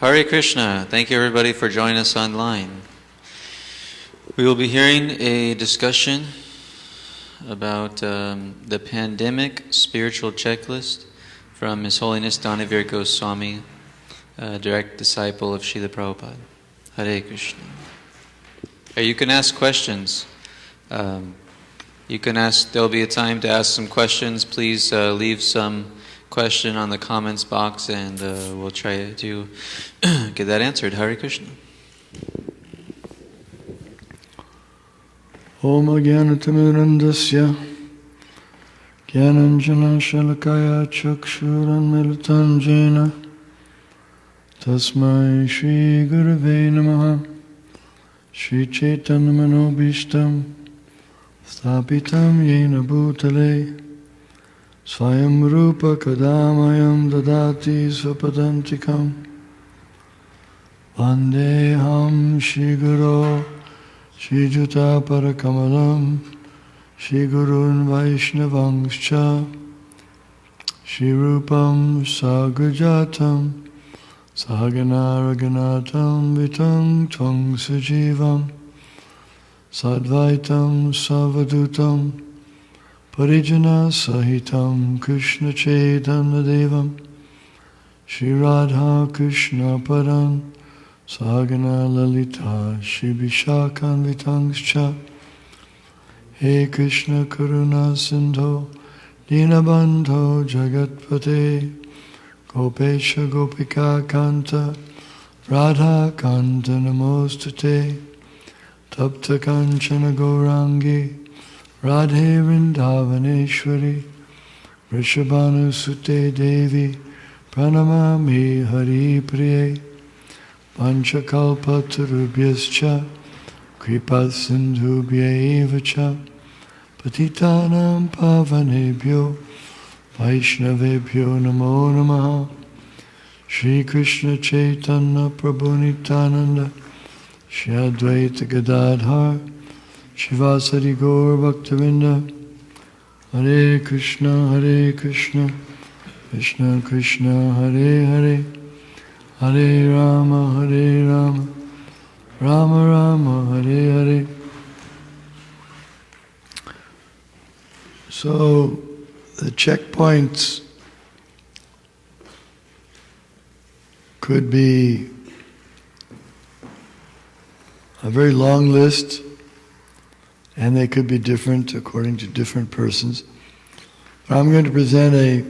Hare Krishna. Thank you everybody for joining us online. We will be hearing a discussion about the pandemic spiritual checklist from His Holiness Danavir Goswami, direct disciple of Srila Prabhupada. Hare Krishna. You can ask questions. There'll be a time to ask some questions. Please leave some question on the comments box and we'll try to get that answered. Hare Krishna. Om Jnanatamurandasya Jnananjana Shalakaya Chakshuranmilitam Jena Tasmai Shri Gurave Namaha Shri Chaitanya Manobishtam Sthapitam Yena Bhutale Swayam Rupa Kadamayam Dadati Swapadantikam Vandeham Shri Guru Shri Juta Parakamalam Shri Gurun Vaishnavangscha Shri Rupam Sagrajatam Sahagana Raghunatam Vitam Tvang Sujivam Sadvaitam Savadutam Parijana Sahitam Krishna Chaitanya Devam Shri Radha Krishna Param Sahagana Lalita Shri Vishakhan Vitangscha He Krishna Karuna Sindho Dinabandho Jagatpate Gopesha Gopika Kanta Radha Kanta Namostate Tapta Kanchana Gaurangi Radhe Vrindavaneshwari Vrishabhanu Sute Devi Pranamami Hari Priye Panchakalpatarubhyascha Kripa Sindhubhyaevacha Patitanam Pavanebhyo Vaishnavebhyo Namo Namaha Shri Krishna Chaitanya Prabhu Nityananda Shri Advaita Gadadhar Shivasari Gaur Bhaktivedanta Hare Krishna Krishna Krishna Hare Hare Hare Rama Rama Rama Hare Hare. So the checkpoints could be a very long list, and they could be different according to different persons. But I'm going to present a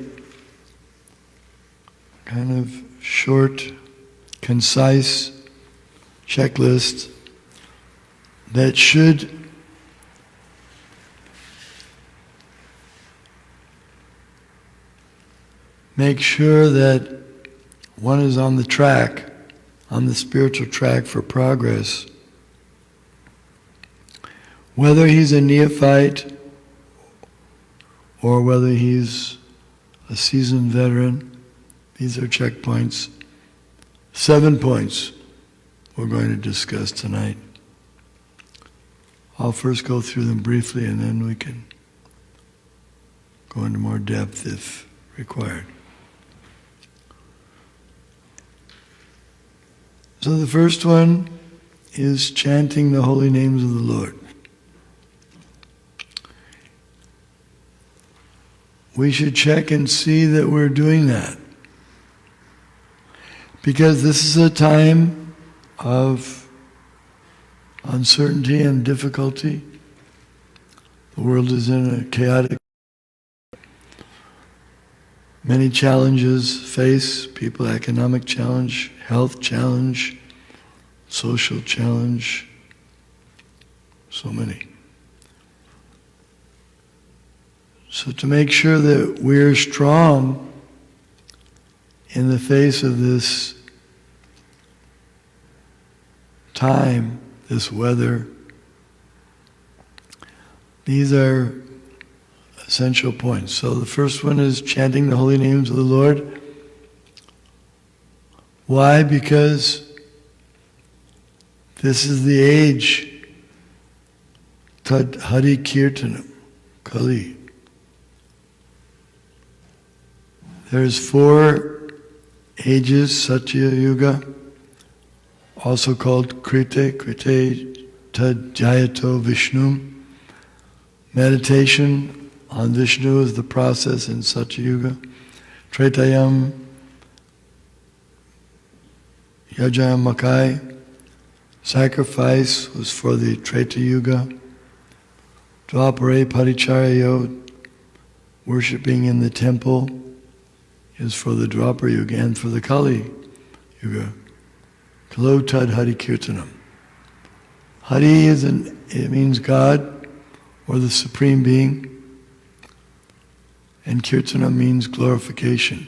kind of short, concise checklist that should make sure that one is on the track, on the spiritual track for progress. Whether he's a neophyte or whether he's a seasoned veteran, these are checkpoints. 7 points we're going to discuss tonight. I'll first go through them briefly and then we can go into more depth if required. So the first one is chanting the holy names of the Lord. We should check and see that we're doing that. Because this is a time of uncertainty and difficulty. The world is in a chaotic. Many challenges face people: economic challenge, health challenge, social challenge, so many. So to make sure that we're strong in the face of this time, this weather, these are essential points. So the first one is chanting the holy names of the Lord. Why? Because this is the age, Tad Hari Kirtanam, Kali. There's 4 ages: Satya Yuga, also called Krite Tad Jayato Vishnu. Meditation on Vishnu is the process in Satyuga. Tretayam Yajayam Makai, sacrifice was for the Treta Yuga. Dvapare Paricharayo, worshipping in the temple, is for the Dwapara Yuga and for the Kali Yuga. Kalo Tad Hari Kirtanam. Hari it means God or the Supreme Being, and Kirtanam means glorification.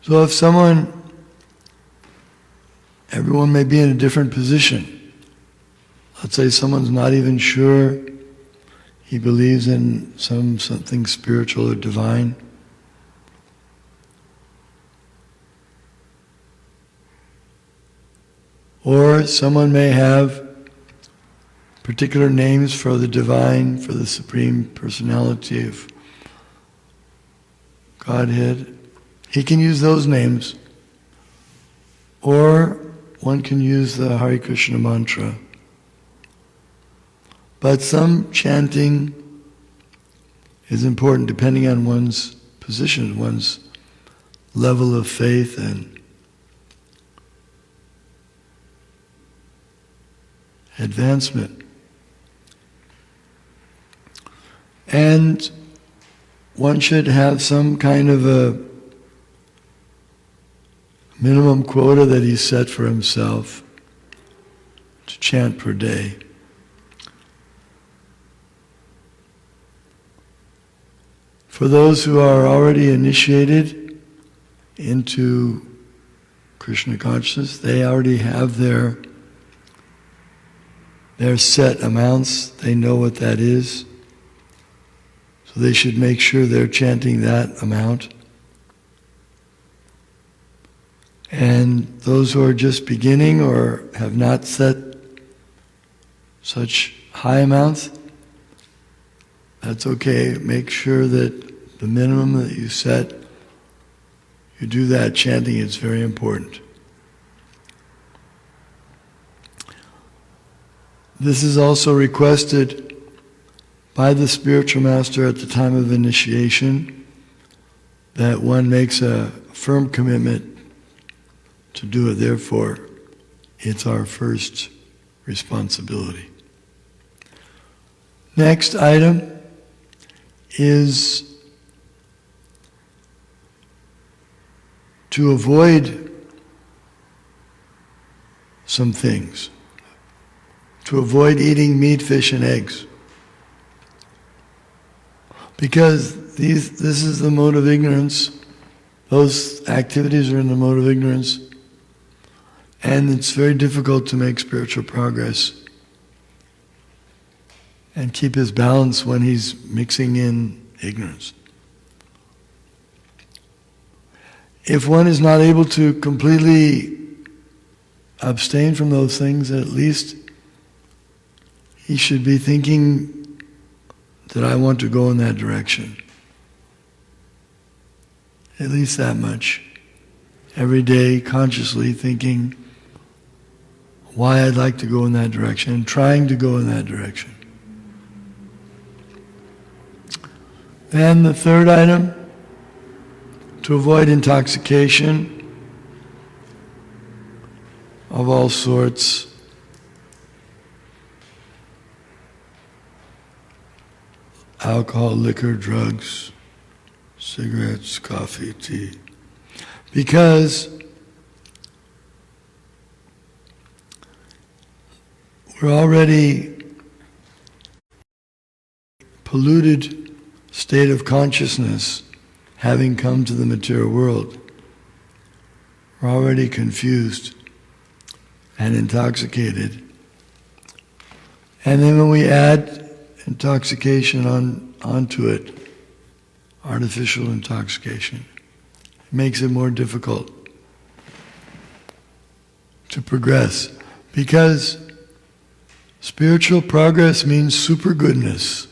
So if everyone may be in a different position. Let's say someone's not even sure he believes in something spiritual or divine. Or someone may have particular names for the divine, for the Supreme Personality of Godhead. He can use those names. Or one can use the Hare Krishna mantra. But some chanting is important depending on one's position, one's level of faith and advancement. And one should have some kind of a minimum quota that he set for himself to chant per day. For those who are already initiated into Krishna consciousness, they already have their set amounts. They know what that is. So they should make sure they're chanting that amount. And those who are just beginning or have not set such high amounts, that's okay. Make sure that the minimum that you set, you do that chanting. It's very important. This is also requested by the spiritual master at the time of initiation, that one makes a firm commitment to do it. Therefore, it's our first responsibility. Next item is to avoid some things. To avoid eating meat, fish, and eggs. Because this is the mode of ignorance. Those activities are in the mode of ignorance. And it's very difficult to make spiritual progress and keep his balance when he's mixing in ignorance. If one is not able to completely abstain from those things, at least he should be thinking that I want to go in that direction. At least that much. Every day consciously thinking why I'd like to go in that direction and trying to go in that direction. Then the third item, to avoid intoxication of all sorts. Alcohol, liquor, drugs, cigarettes, coffee, tea. Because we're already polluted state of consciousness having come to the material world. We're already confused and intoxicated. And then when we add intoxication onto it, artificial intoxication, it makes it more difficult to progress. Because spiritual progress means super goodness.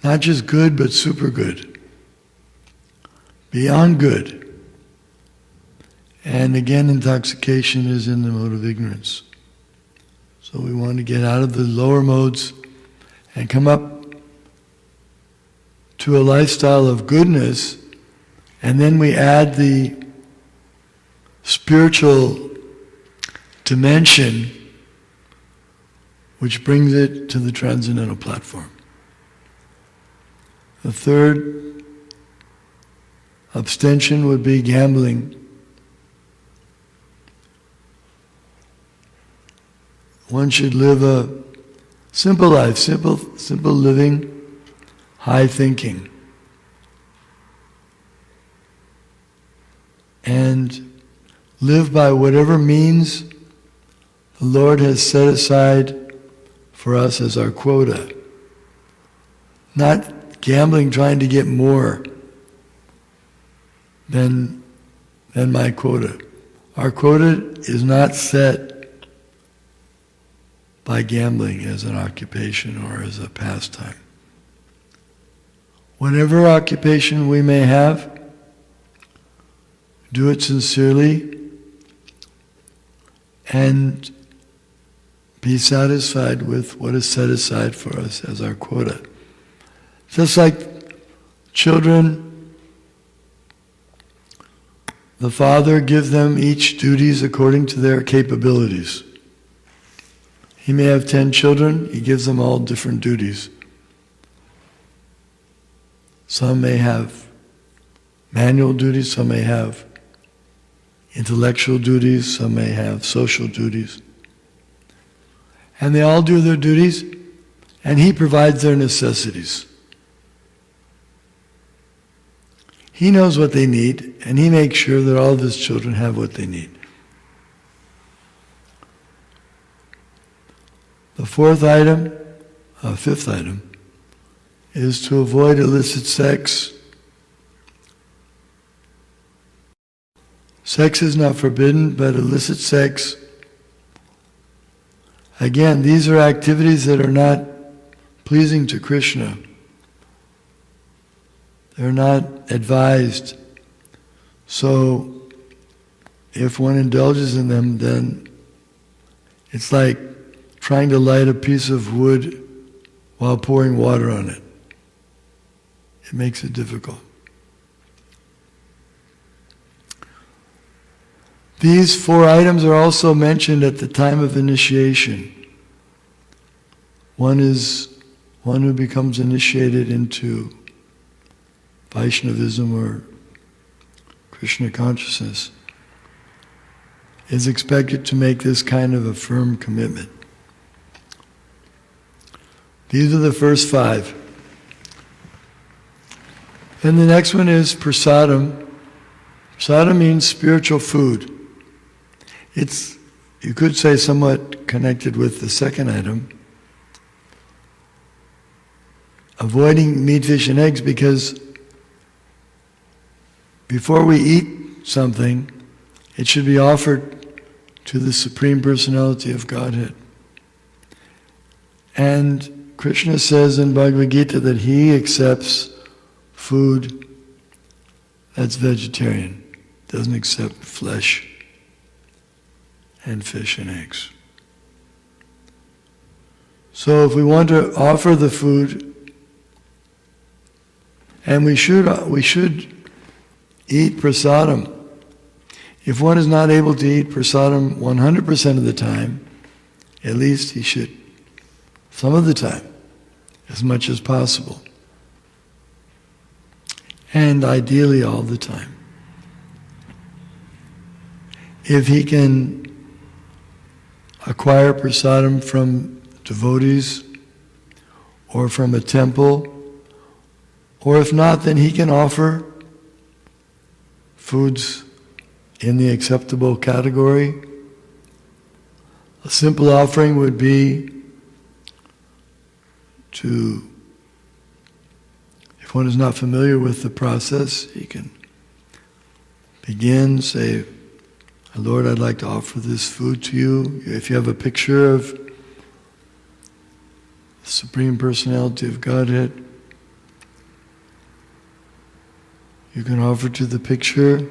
Not just good, but super good. beyond good. And again, intoxication is in the mode of ignorance. So we want to get out of the lower modes and come up to a lifestyle of goodness, and then we add the spiritual dimension, which brings it to the transcendental platform. The third abstention would be gambling. One should live a simple life, simple living, high thinking. And live by whatever means the Lord has set aside for us as our quota. Not gambling trying to get more than my quota. Our quota is not set by gambling as an occupation or as a pastime. Whatever occupation we may have, do it sincerely and be satisfied with what is set aside for us as our quota. Just like children, the Father gives them each duties according to their capabilities. He may have 10 children, he gives them all different duties. Some may have manual duties, some may have intellectual duties, some may have social duties. And they all do their duties, and he provides their necessities. He knows what they need, and he makes sure that all of his children have what they need. The fifth item, is to avoid illicit sex. Sex is not forbidden, but illicit sex, again, these are activities that are not pleasing to Krishna. They're not advised. So, if one indulges in them, then it's like trying to light a piece of wood while pouring water on it. It makes it difficult. These 4 items are also mentioned at the time of initiation. One is one who becomes initiated into Vaishnavism or Krishna Consciousness is expected to make this kind of a firm commitment. These are the first 5. Then the next one is prasadam. Prasadam means spiritual food. It's, you could say, somewhat connected with the second item. Avoiding meat, fish, and eggs, because before we eat something, it should be offered to the Supreme Personality of Godhead. And Krishna says in Bhagavad Gita that he accepts food that's vegetarian, doesn't accept flesh and fish and eggs. So if we want to offer the food, and we should eat prasadam. If one is not able to eat prasadam 100% of the time, at least he should some of the time, as much as possible. And ideally all the time. If he can acquire prasadam from devotees or from a temple, or if not, then he can offer foods in the acceptable category. A simple offering would be to, if one is not familiar with the process, he can begin, say, Lord, I'd like to offer this food to you. If you have a picture of the Supreme Personality of Godhead, You can offer to the picture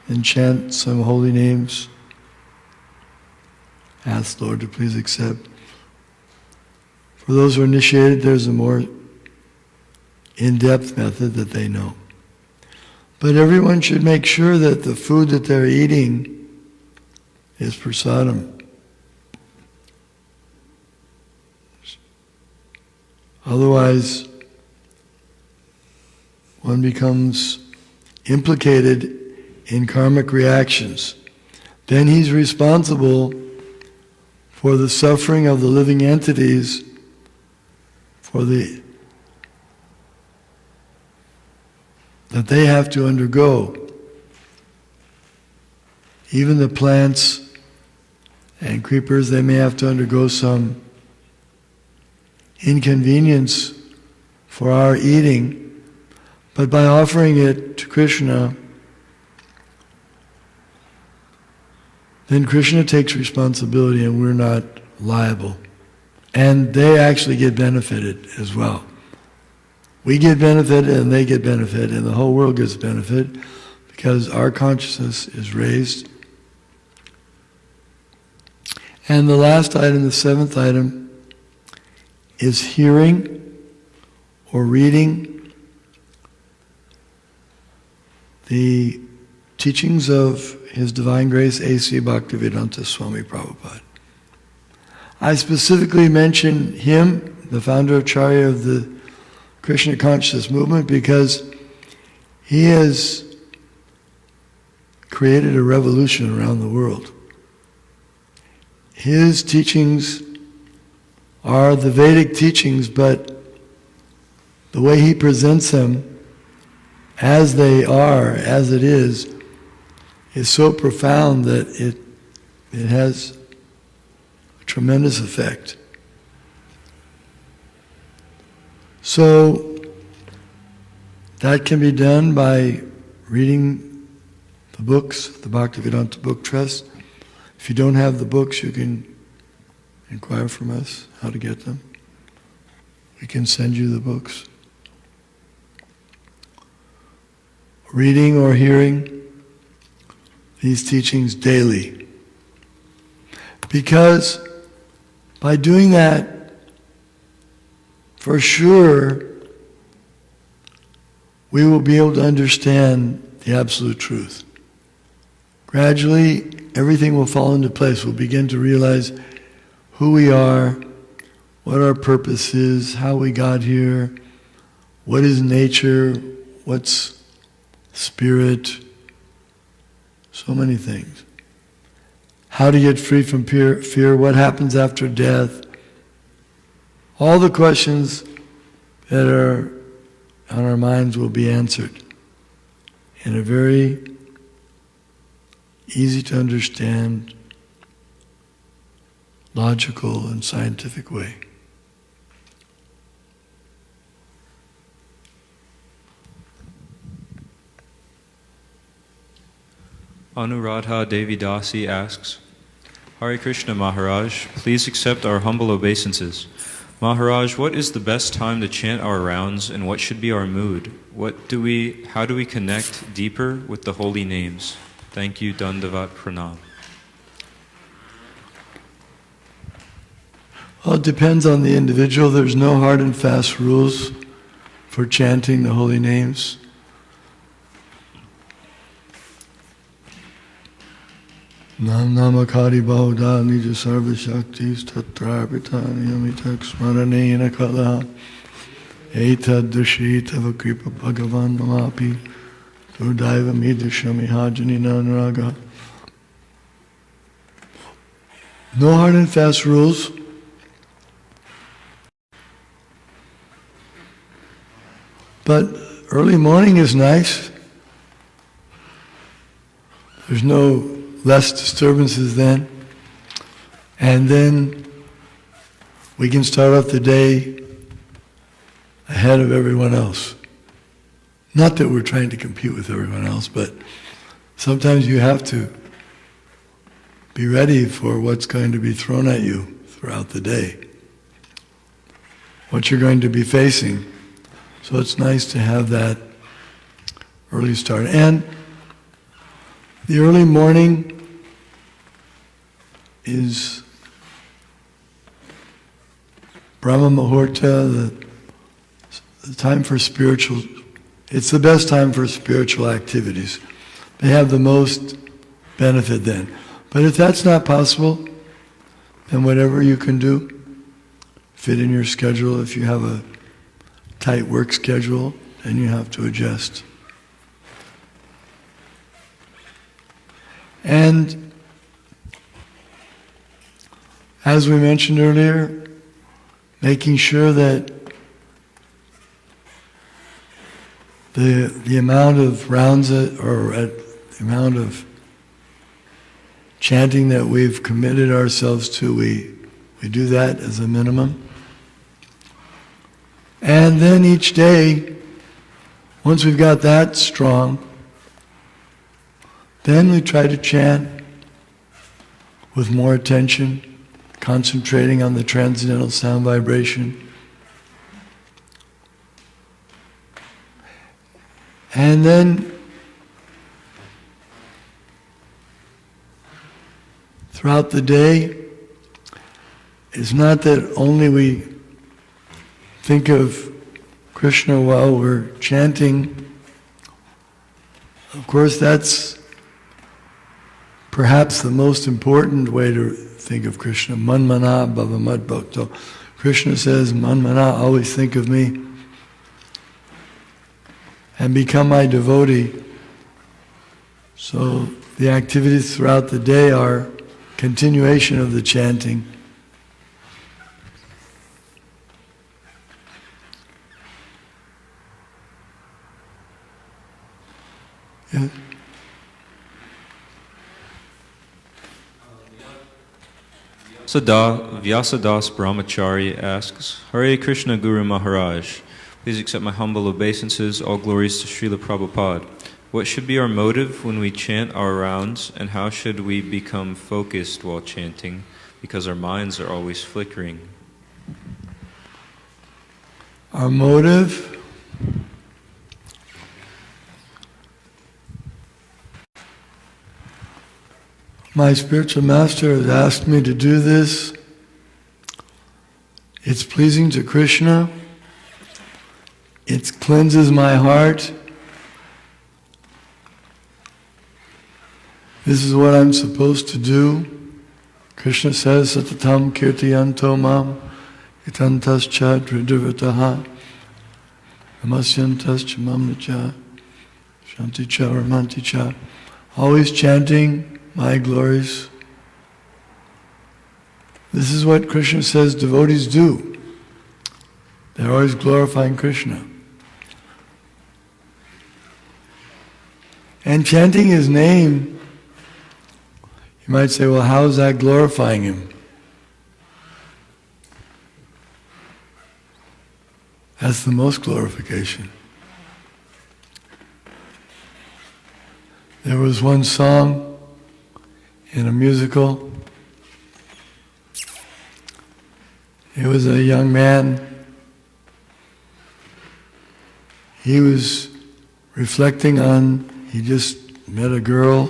and chant some holy names. Ask Lord to please accept. For those who are initiated, there's a more in-depth method that they know. But everyone should make sure that the food that they're eating is prasadam. Otherwise, one becomes implicated in karmic reactions. Then he's responsible for the suffering of the living entities, that they have to undergo. Even the plants and creepers, they may have to undergo some inconvenience for our eating, but by offering it to Krishna, then Krishna takes responsibility and we're not liable. And they actually get benefited as well. We get benefit and they get benefit and the whole world gets benefit because our consciousness is raised. And the last item, the seventh item, is hearing or reading the teachings of His Divine Grace A.C. Bhaktivedanta Swami Prabhupada. I specifically mention him, the founder Acharya of the Krishna Consciousness movement, because he has created a revolution around the world. His teachings are the Vedic teachings, but the way he presents them as they are, as it is so profound that it has a tremendous effect. So that can be done by reading the books, the Bhaktivedanta Book Trust. If you don't have the books, you can inquire from us how to get them. We can send you the books. Reading or hearing these teachings daily. Because by doing that, for sure, we will be able to understand the absolute truth. Gradually, everything will fall into place. We'll begin to realize who we are, what our purpose is, how we got here, what is nature, what's spirit, so many things. How to get free from fear, what happens after death. All the questions that are on our minds will be answered in a very easy to understand, logical and scientific way. Anuradha Devi Dasi asks, Hare Krishna Maharaj, please accept our humble obeisances. Maharaj, what is the best time to chant our rounds and what should be our mood? How do we connect deeper with the holy names? Thank you, Dandavat Pranam. Well, it depends on the individual. There's no hard and fast rules for chanting the holy names. Nam namakari bahuda nija sarva shaktis tatrapitani amitak smaranena kala etad dushita vakripa bhagavan mamapi tudaiva midashami hajani nanraga. No hard and fast rules. But early morning is nice. There's less disturbances then. And then we can start off the day ahead of everyone else. Not that we're trying to compete with everyone else, but sometimes you have to be ready for what's going to be thrown at you throughout the day, what you're going to be facing. So it's nice to have that early start. And the early morning is Brahma Muhurta, the time for spiritual, it's the best time for spiritual activities. They have the most benefit then. But if that's not possible, then whatever you can do, fit in your schedule. If you have a tight work schedule, then you have to adjust. And as we mentioned earlier, making sure that the amount of rounds the amount of chanting that we've committed ourselves to, we do that as a minimum. And then each day, once we've got that strong, then we try to chant with more attention, concentrating on the transcendental sound vibration. And then throughout the day, it's not that only we think of Krishna while we're chanting. Of course, that's perhaps the most important way to think of Krishna. Manmana bhava mad bhakto. Krishna says, Manmana, always think of me and become my devotee. So the activities throughout the day are continuation of the chanting. Yeah. Vyasadas Brahmachari asks, Hare Krishna Guru Maharaj, please accept my humble obeisances, all glories to Srila Prabhupada. What should be our motive when we chant our rounds, and how should we become focused while chanting, because our minds are always flickering? Our motive? My spiritual master has asked me to do this. It's pleasing to Krishna. It cleanses my heart. This is what I'm supposed to do. Krishna says, Satatam kirtiyanto mam itantascha dridivataha namasyantascha mamnacha shanticha ramanticha. Always chanting my glories. This is what Krishna says devotees do. They're always glorifying Krishna. And chanting his name, you might say, well, how is that glorifying him? That's the most glorification. There was one song in a musical. It was a young man. He was reflecting on, he just met a girl,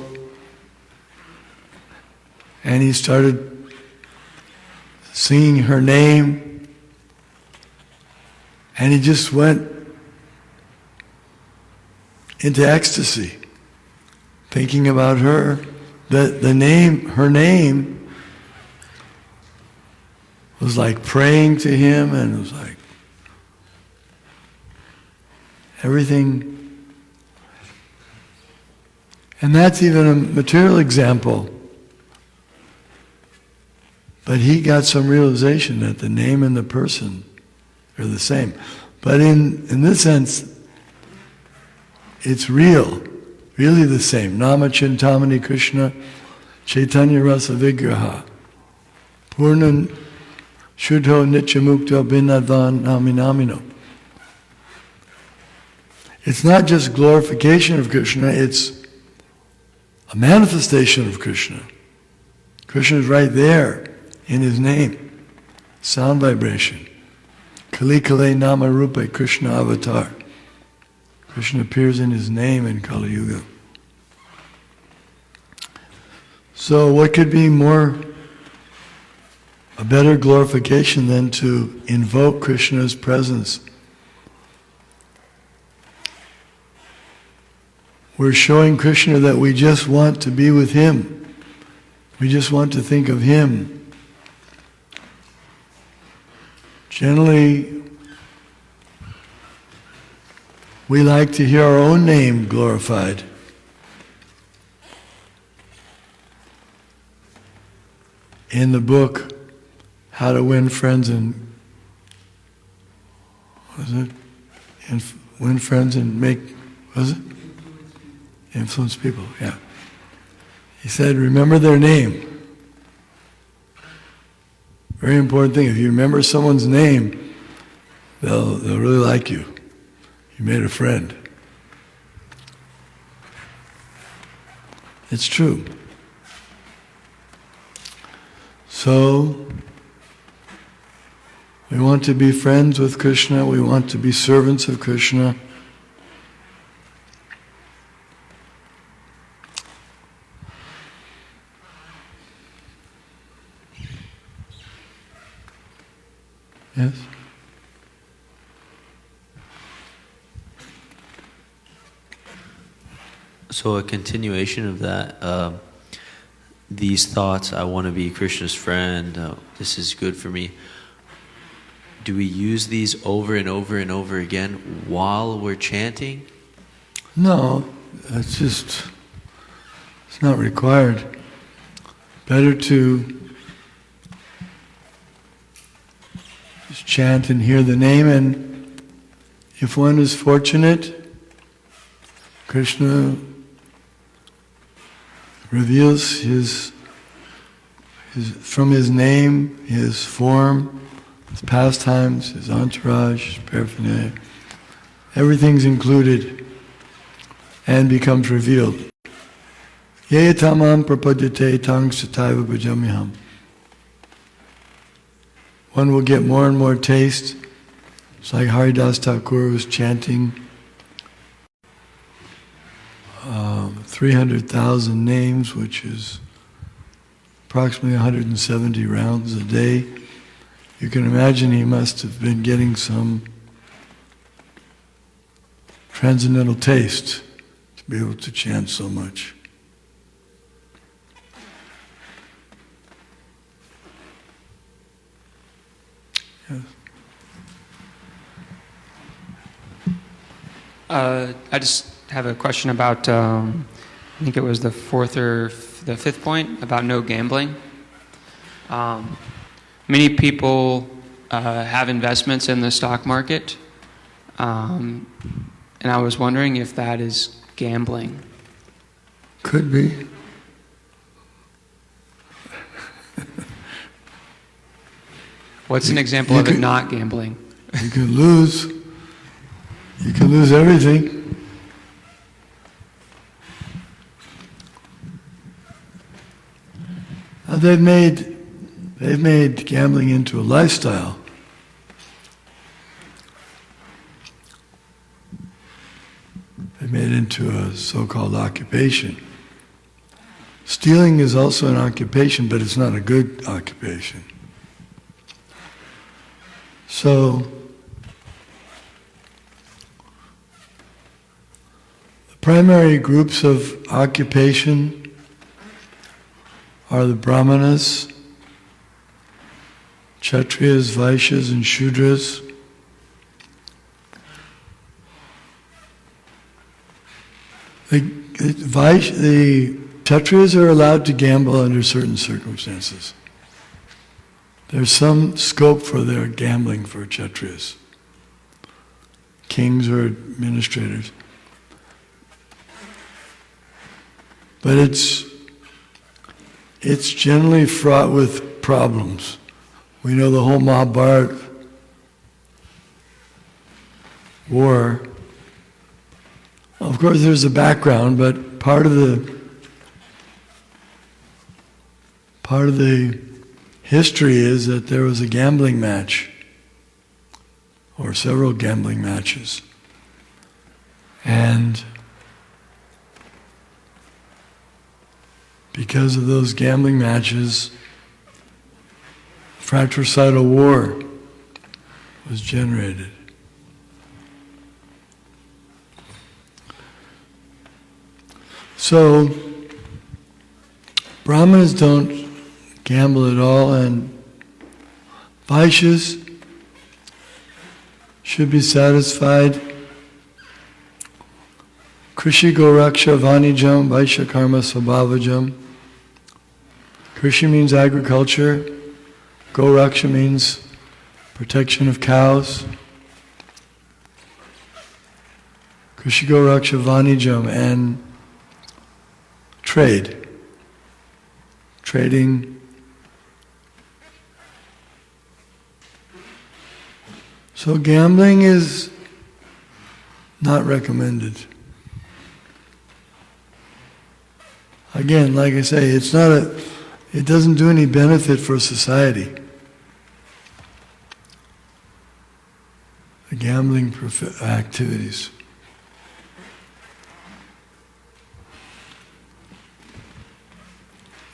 and he started singing her name, and he just went into ecstasy, thinking about her. The name, her name, was like praying to him, and it was like everything. And that's even a material example. But he got some realization that the name and the person are the same. But in this sense, it's really the same. Nama Chintamani Krishna Chaitanya Rasa Vigraha Purnan Shuddho Nityamukta Binadvan Naminamino. It's not just glorification of Krishna, it's a manifestation of Krishna. Krishna is right there in his name. Sound vibration. Kali Kale Nama Rupa Krishna Avatar. Krishna appears in his name in Kali Yuga. So what could be a better glorification than to invoke Krishna's presence? We're showing Krishna that we just want to be with him. We just want to think of him. Generally, we like to hear our own name glorified. In the book, How to Win Friends and Win Friends and Make, Influence People, yeah. He said, remember their name. Very important thing. If you remember someone's name, they'll really like you. You made a friend. It's true. So, we want to be friends with Krishna, we want to be servants of Krishna. Yes? So a continuation of that, these thoughts, I want to be Krishna's friend, this is good for me. Do we use these over and over and over again while we're chanting? No, it's not required. Better to just chant and hear the name, and if one is fortunate, Krishna reveals his from his name, his form, his pastimes, his entourage, his paraphernalia. Everything's included and becomes revealed. Ye tamam prapadyate tang sataiva bhajamiham. One will get more and more taste. It's like Haridas Thakur was chanting 300,000 names, which is approximately 170 rounds a day. You can imagine he must have been getting some transcendental taste to be able to chant so much. Yes. I just have a question about, I think it was the fourth or the fifth point about no gambling. Many people have investments in the stock market, and I was wondering if that is gambling. Could be. What's an example of it not gambling? You can lose everything. They've made gambling into a lifestyle. They've made it into a so-called occupation. Stealing is also an occupation, but it's not a good occupation. So, the primary groups of occupation are the Brahmanas, Kshatriyas, Vaishyas, and Shudras. The Kshatriyas are allowed to gamble under certain circumstances. There's some scope for their gambling for Kshatriyas, kings or administrators. But it's generally fraught with problems. We know the whole Mahabharata war. Of course, there's a background, but part of the history is that there was a gambling match, or several gambling matches, And because of those gambling matches, fratricidal war was generated. So, Brahmanas don't gamble at all, and Vaishyas should be satisfied. Krishi Goraksha Vanijam Vaishya Karma Svabhavajam. Krishi means agriculture. Goraksha means protection of cows. Krishi Goraksha Vanijam, and trade. Trading. So gambling is not recommended. Again, like I say, it doesn't do any benefit for society. The gambling activities.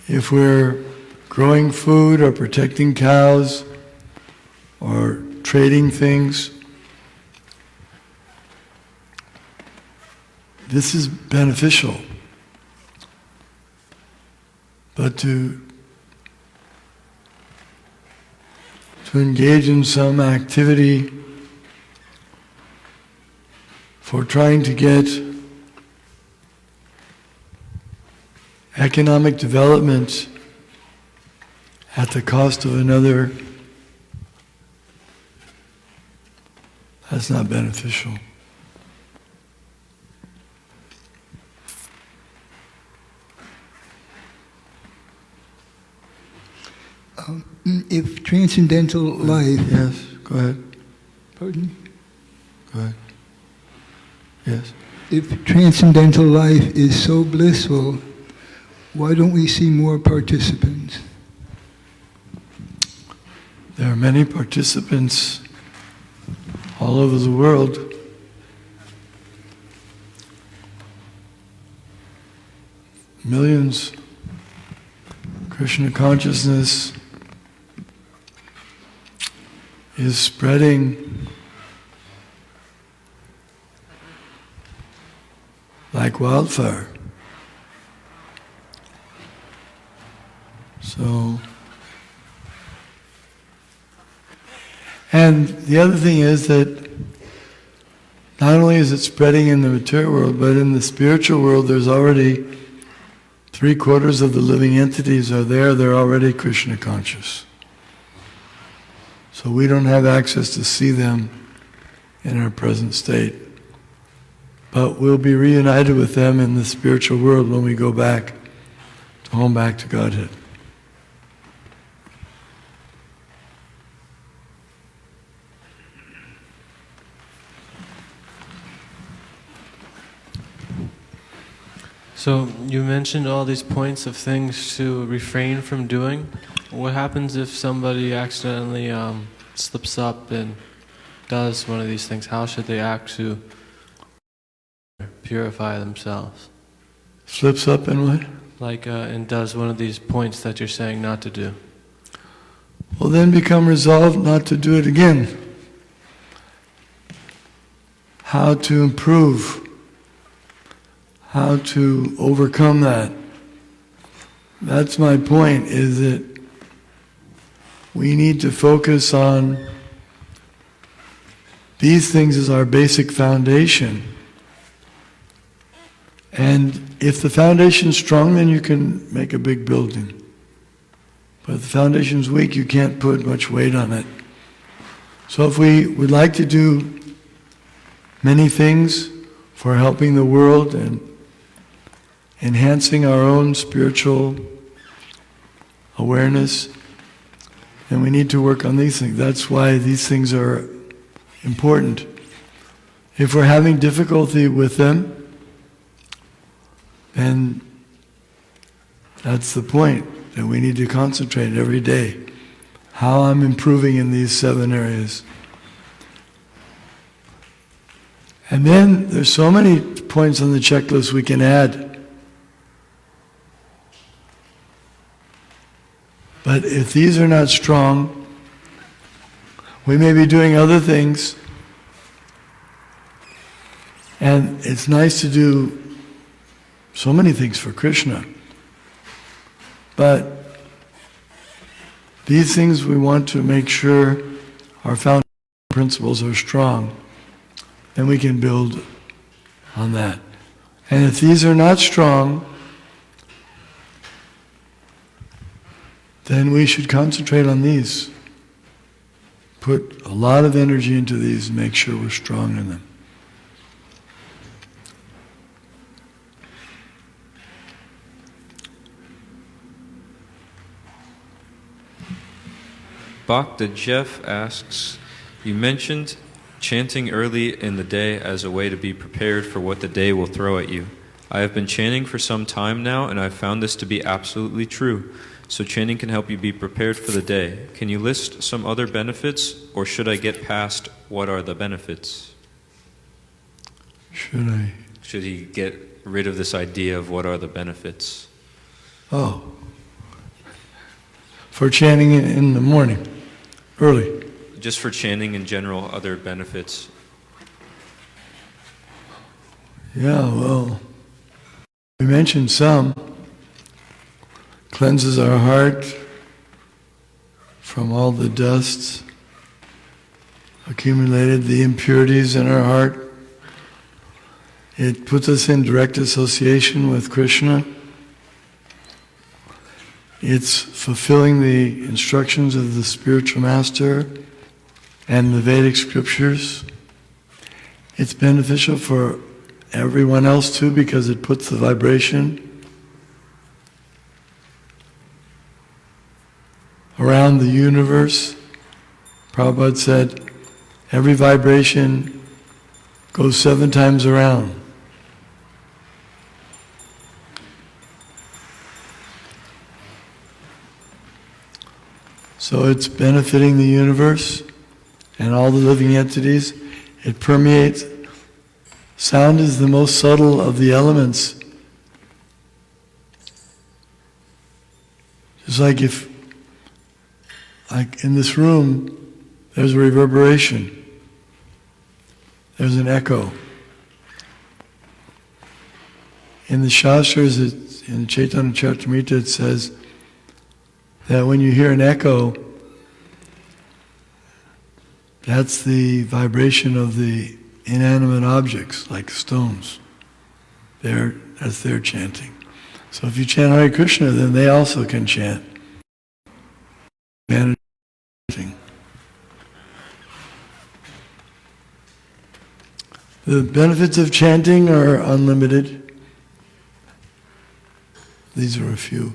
If we're growing food or protecting cows or trading things, this is beneficial. But to engage in some activity for trying to get economic development at the cost of another, that's not beneficial. If transcendental life... Yes, go ahead. Pardon? Go ahead. Yes. If transcendental life is so blissful, why don't we see more participants? There are many participants all over the world. Millions. Krishna consciousness is spreading like wildfire. So, and the other thing is that not only is it spreading in the material world, but in the spiritual world there's already 3/4 of the living entities are there, they're already Krishna conscious. So we don't have access to see them in our present state. But we'll be reunited with them in the spiritual world when we go back to Godhead. So you mentioned all these points of things to refrain from doing. What happens if somebody accidentally slips up and does one of these things? How should they act to purify themselves? Slips up and what? And does one of these points that you're saying not to do. Well, then become resolved not to do it again. How to improve. How to overcome that. That's my point, is that we need to focus on these things as our basic foundation. And if the foundation's strong, then you can make a big building. But if the foundation's weak, you can't put much weight on it. So if we would like to do many things for helping the world and enhancing our own spiritual awareness, and we need to work on these things. That's why these things are important. If we're having difficulty with them, then that's the point, that we need to concentrate every day. How I'm improving in these 7 areas. And then there's so many points on the checklist we can add. But if these are not strong, we may be doing other things. And it's nice to do so many things for Krishna. But these things we want to make sure our foundation principles are strong. Then we can build on that. And if these are not strong, then we should concentrate on these. Put a lot of energy into these and make sure we're strong in them. Bhakta Jeff asks, you mentioned chanting early in the day as a way to be prepared for what the day will throw at you. I have been chanting for some time now, and I've found this to be absolutely true. So chanting can help you be prepared for the day. Can you list some other benefits, or should I get past what are the benefits? Should he get rid of this idea of what are the benefits? Oh. For chanting in the morning, early. Just for chanting in general, other benefits. Yeah, well, we mentioned some. Cleanses our heart from all the dusts accumulated, the impurities in our heart. It puts us in direct association with Krishna. It's fulfilling the instructions of the spiritual master and the Vedic scriptures. It's beneficial for everyone else too, because it puts the vibration around the universe. Prabhupada said, every vibration goes 7 times around. So it's benefiting the universe and all the living entities. It permeates. Sound is the most subtle of the elements. Just like in this room, there's a reverberation. There's an echo. In the Shastras, in Chaitanya Charitamrita, it says that when you hear an echo, that's the vibration of the inanimate objects, like stones. That's their chanting. So if you chant Hare Krishna, then they also can chant. The benefits of chanting are unlimited. These are a few.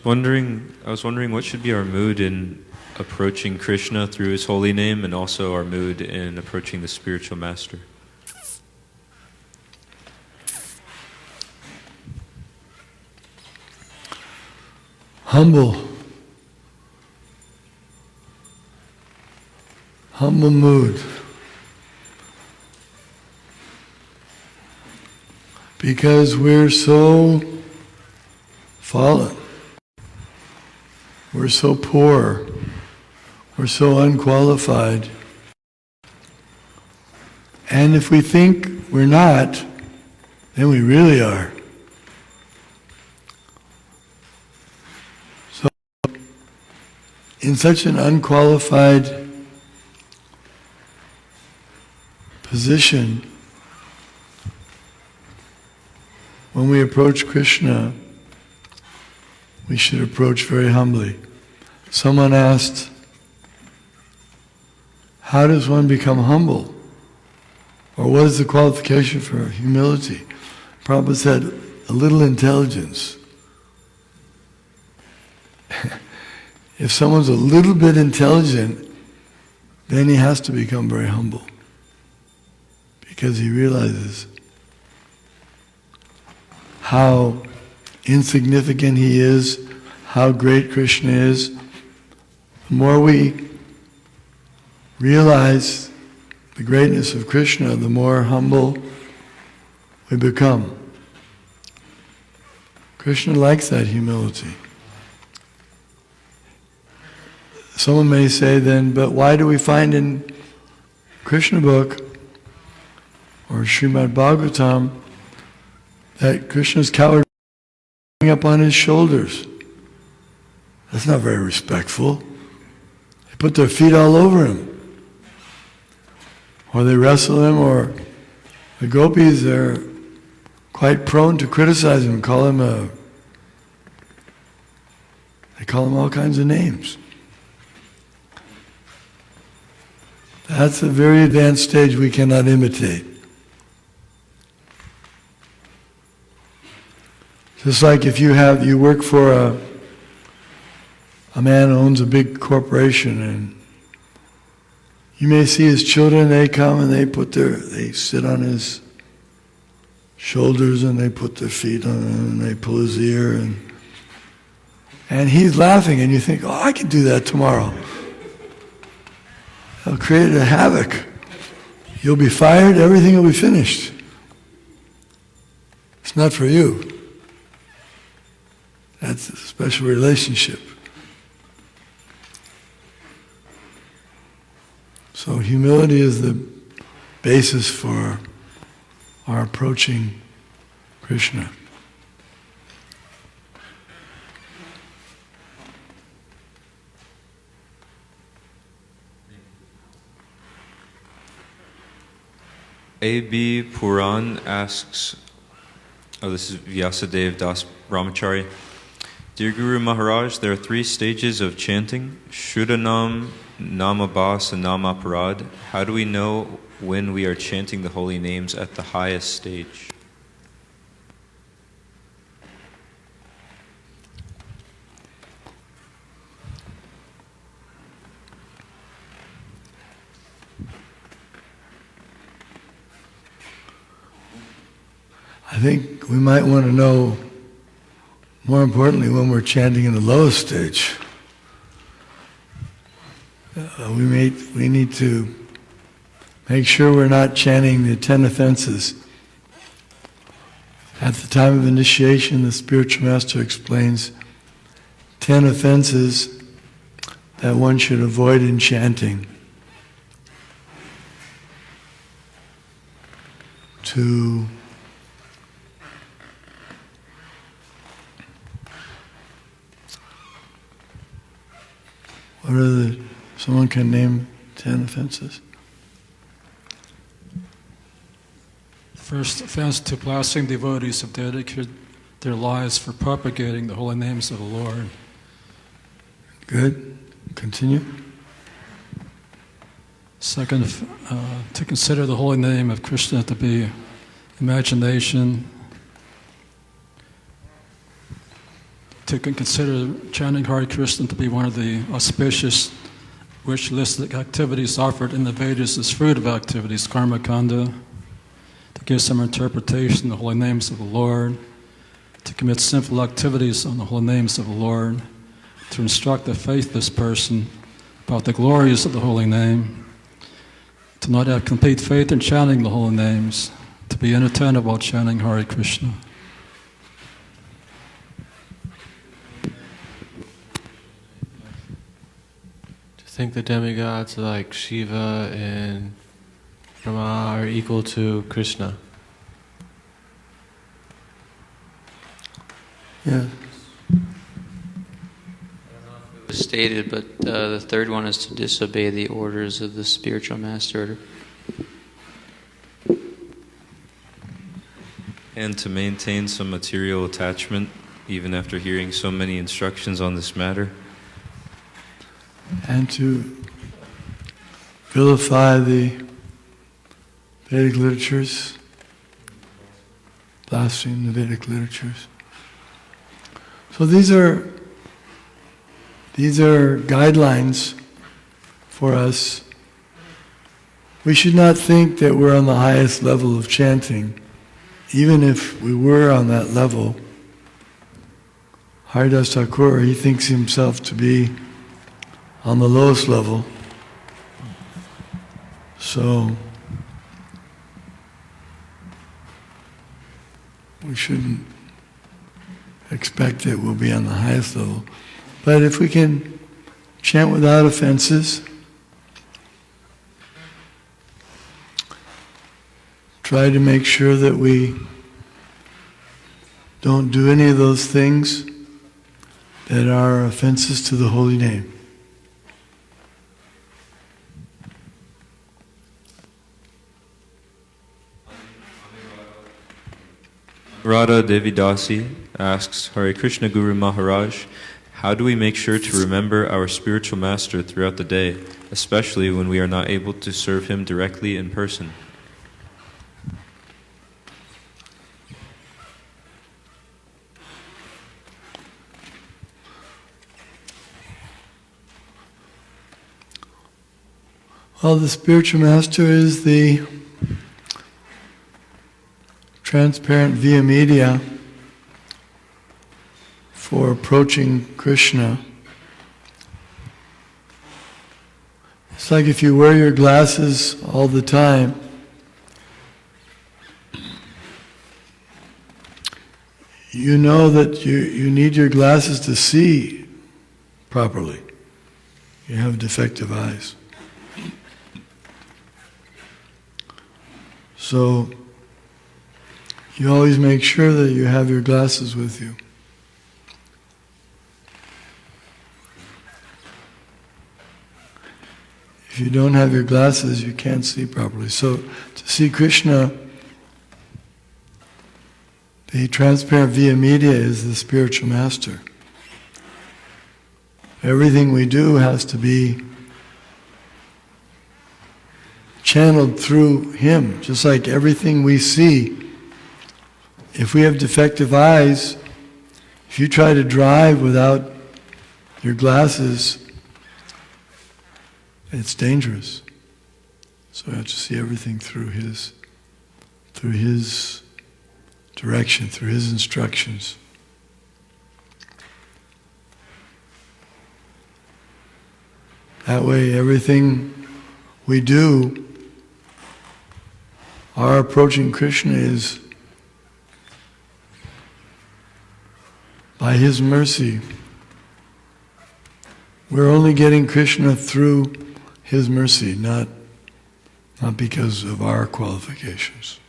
I was wondering what should be our mood in approaching Krishna through His holy name, and also our mood in approaching the spiritual master. Humble mood. Because we're so fallen. We're so poor. We're so unqualified. And if we think we're not, then we really are. So, in such an unqualified position, when we approach Krishna, we should approach very humbly. Someone asked, how does one become humble? Or what is the qualification for humility? Prabhupada said, a little intelligence. If someone's a little bit intelligent, then he has to become very humble. Because he realizes how insignificant he is, how great Krishna is, the more we realize the greatness of Krishna, the more humble we become. Krishna likes that humility. Someone may say then, but why do we find in Krishna book or Srimad Bhagavatam that Krishna's coward up on his shoulders? That's not very respectful. They put their feet all over him. Or they wrestle him, or the gopis, they're quite prone to criticize him, they call him all kinds of names. That's a very advanced stage we cannot imitate. Just like if you work for a man who owns a big corporation, and you may see his children, they come and they sit on his shoulders and they put their feet on him and they pull his ear and he's laughing and you think, oh, I can do that tomorrow. They'll create a havoc. You'll be fired, everything will be finished. It's not for you. That's a special relationship. So humility is the basis for our approaching Krishna. A.B. Puran asks, this is Vyasadeva Das Brahmachari. Dear Guru Maharaj, there are 3 stages of chanting, Shuddhanam, Namabhas, and Namaparad. How do we know when we are chanting the holy names at the highest stage? I think we might want to know, more importantly, when we're chanting in the lowest stage. We need to make sure we're not chanting the 10 offenses. At the time of initiation, the spiritual master explains 10 offenses that one should avoid in chanting. Someone can name 10 offenses? First offense, to blasting devotees have dedicated their lives for propagating the holy names of the Lord. Good. Continue. Second, to consider the holy name of Krishna to be imagination. To consider chanting Hare Krishna to be one of the auspicious ritualistic activities offered in the Vedas as fruit of activities, karma kanda. To give some interpretation of the holy names of the Lord. To commit sinful activities on the holy names of the Lord. To instruct the faithless person about the glories of the holy name. To not have complete faith in chanting the holy names. To be inattentive while chanting Hare Krishna. I think the demigods like Shiva and Brahma are equal to Krishna. Yeah. It was stated, but the third one is to disobey the orders of the spiritual master. And to maintain some material attachment, even after hearing so many instructions on this matter. And to vilify the Vedic literatures, blaspheme the Vedic literatures. So these are guidelines for us. We should not think that we're on the highest level of chanting. Even if we were on that level, Haridas Thakur, he thinks himself to be on the lowest level. So we shouldn't expect that we'll be on the highest level. But if we can chant without offenses, try to make sure that we don't do any of those things that are offenses to the holy name. Radha Devidasi asks, Hare Krishna Guru Maharaj, how do we make sure to remember our spiritual master throughout the day, especially when we are not able to serve him directly in person? Well, the spiritual master is the transparent via media for approaching Krishna. It's like if you wear your glasses all the time, you know that you need your glasses to see properly. You have defective eyes. So you always make sure that you have your glasses with you. If you don't have your glasses, you can't see properly. So to see Krishna, the transparent via media is the spiritual master. Everything we do has to be channeled through him, just like everything we see. If we have defective eyes, if you try to drive without your glasses, it's dangerous. So we have to see everything through his direction, through his instructions. That way, everything we do, our approaching Krishna is by his mercy. We're only getting Krishna through his mercy, not because of our qualifications.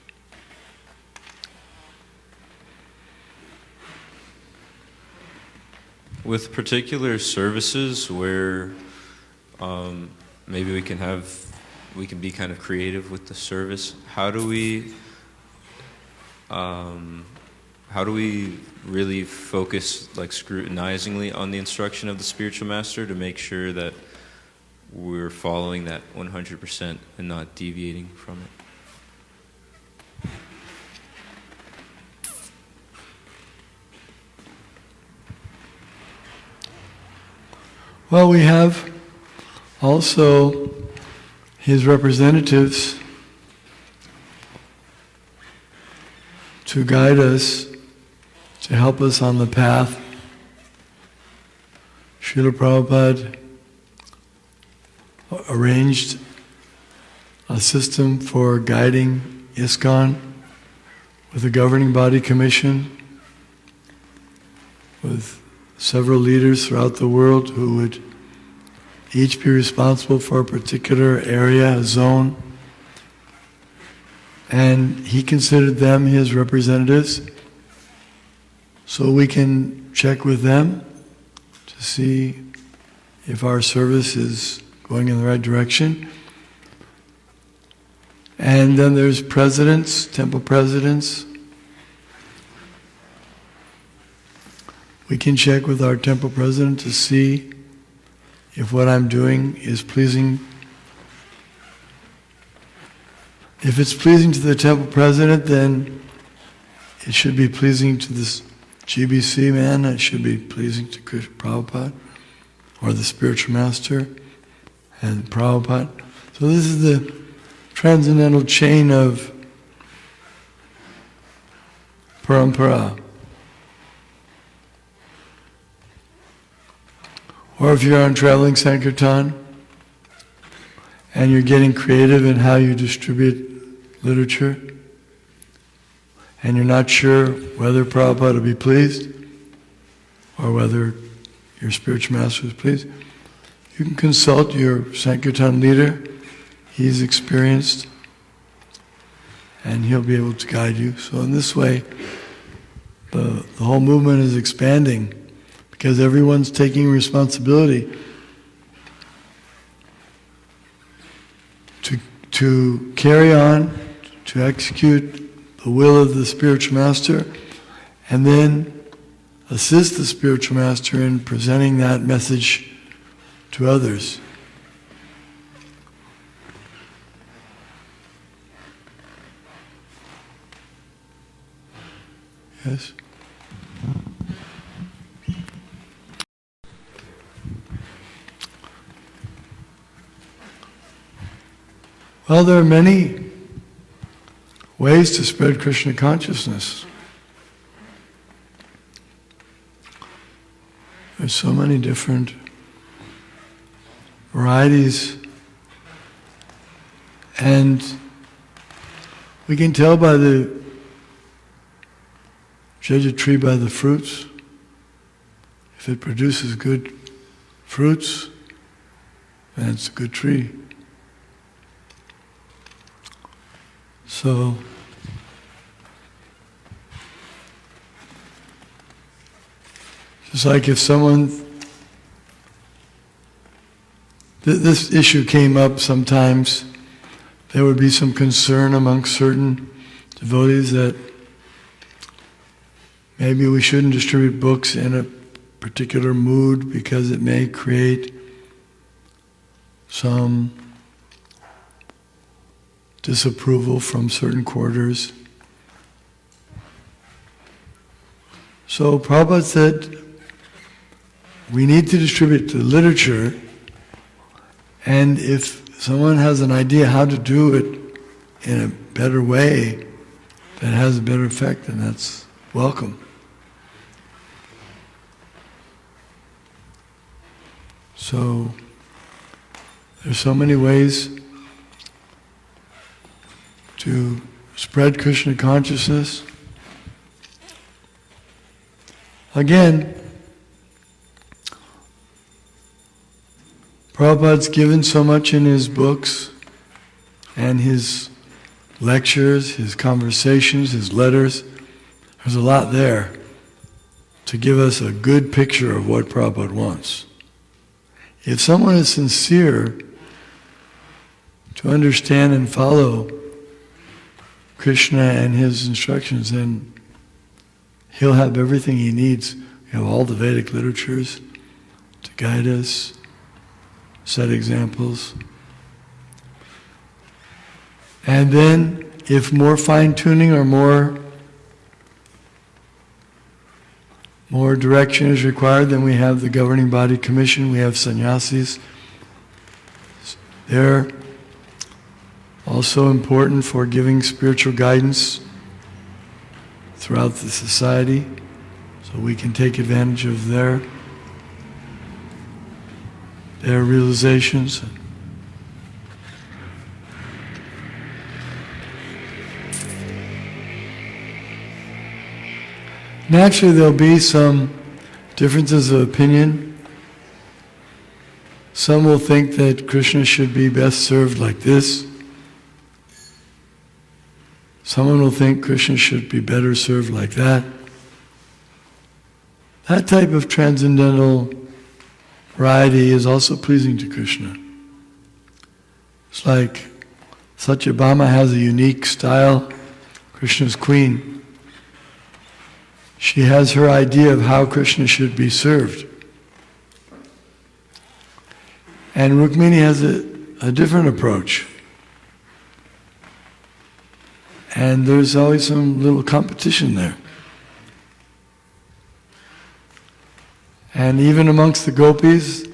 With particular services where maybe we can be kind of creative with the service, how do we really focus like scrutinizingly on the instruction of the spiritual master to make sure that we're following that 100% and not deviating from it? Well, we have also his representatives to guide us, to help us on the path. Srila Prabhupada arranged a system for guiding ISKCON with a governing body commission, with several leaders throughout the world who would each be responsible for a particular area, a zone, and he considered them his representatives, so we can check with them to see if our service is going in the right direction. And then there's presidents, temple presidents. We can check with our temple president to see if what I'm doing is pleasing. If it's pleasing to the temple president, then it should be pleasing to this GBC man, it should be pleasing to Krishna Prabhupada, or the spiritual master, and Prabhupada. So this is the transcendental chain of parampara. Or if you're on traveling Sankirtan and you're getting creative in how you distribute literature, and you're not sure whether Prabhupada will be pleased or whether your spiritual master is pleased, you can consult your Sankirtan leader. He's experienced and he'll be able to guide you. So in this way, the whole movement is expanding because everyone's taking responsibility to carry on, to execute the will of the spiritual master, and then assist the spiritual master in presenting that message to others. Yes? Well, there are many ways to spread Krishna consciousness. There's so many different varieties, and we can tell by judge a tree by the fruits. If it produces good fruits, then it's a good tree. So, just like if someone, this issue came up sometimes, there would be some concern amongst certain devotees that maybe we shouldn't distribute books in a particular mood because it may create some disapproval from certain quarters. So Prabhupada said, we need to distribute the literature, and if someone has an idea how to do it in a better way that has a better effect, then that's welcome. So there's so many ways to spread Krishna consciousness. Again, Prabhupada's given so much in his books and his lectures, his conversations, his letters. There's a lot there to give us a good picture of what Prabhupada wants. If someone is sincere to understand and follow Krishna and his instructions, then he'll have everything he needs. We have all the Vedic literatures to guide us, set examples. And then, if more fine-tuning or more direction is required, then we have the governing body commission, we have sannyasis. They're also important for giving spiritual guidance throughout the society, so we can take advantage of their realizations. Naturally, there'll be some differences of opinion. Some will think that Krishna should be best served like this. Someone will think Krishna should be better served like that. That type of transcendental variety is also pleasing to Krishna. It's like Satyabhama has a unique style, Krishna's queen. She has her idea of how Krishna should be served. And Rukmini has a different approach. And there's always some little competition there. And even amongst the gopis,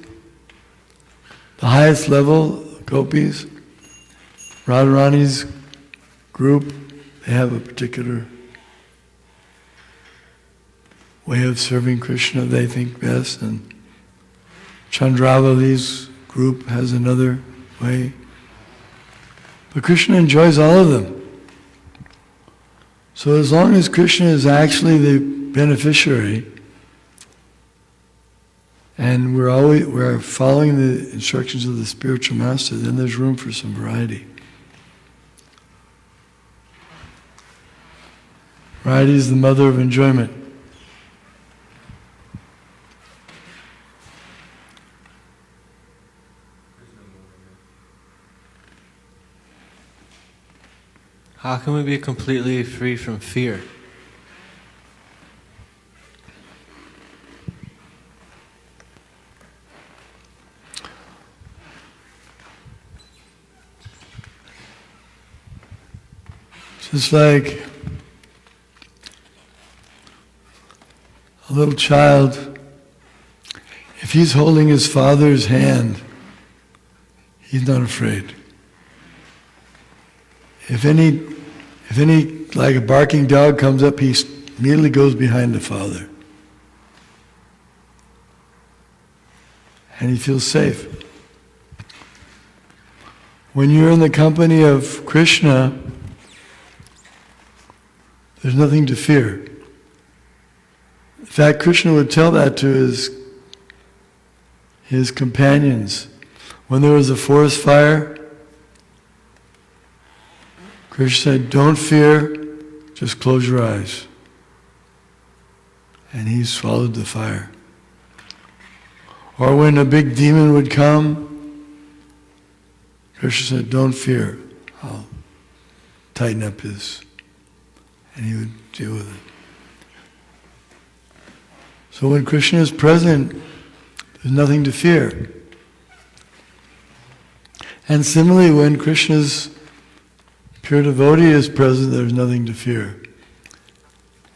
the highest level gopis, Radharani's group, they have a particular way of serving Krishna they think best, and Chandravali's group has another way. But Krishna enjoys all of them. So as long as Krishna is actually the beneficiary, and we're following the instructions of the spiritual master, then there's room for some variety. Variety is the mother of enjoyment. How can we be completely free from fear? Just like a little child, if he's holding his father's hand, he's not afraid. If any, like a barking dog comes up, he immediately goes behind the father. And he feels safe. When you're in the company of Krishna, there's nothing to fear. In fact, Krishna would tell that to his companions. When there was a forest fire, Krishna said, "Don't fear, just close your eyes." And he swallowed the fire. Or when a big demon would come, Krishna said, "Don't fear, I'll tighten up his," and he would deal with it. So when Krishna is present, there's nothing to fear. And similarly, when Krishna's pure devotee is present, there's nothing to fear.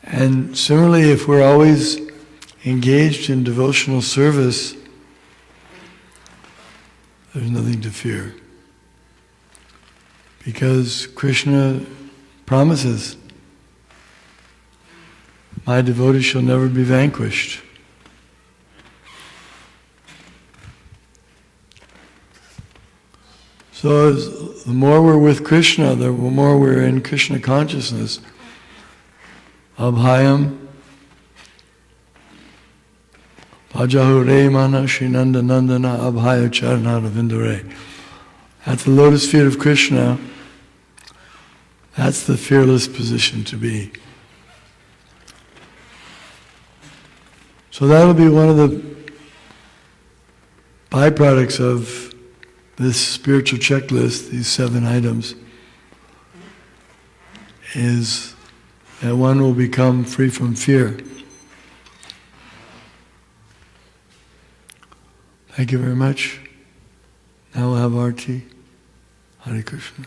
And similarly, if we're always engaged in devotional service, there's nothing to fear. Because Krishna promises, "My devotee shall never be vanquished." So the more we're with Krishna, the more we're in Krishna consciousness. Abhayam Pajahure Mana Srinanda Nandana Abhaya Charanara Vindure. At the lotus feet of Krishna, that's the fearless position to be. So that'll be one of the byproducts of this spiritual checklist, these 7 items, is that one will become free from fear. Thank you very much. Now we'll have Arti. Hare Krishna.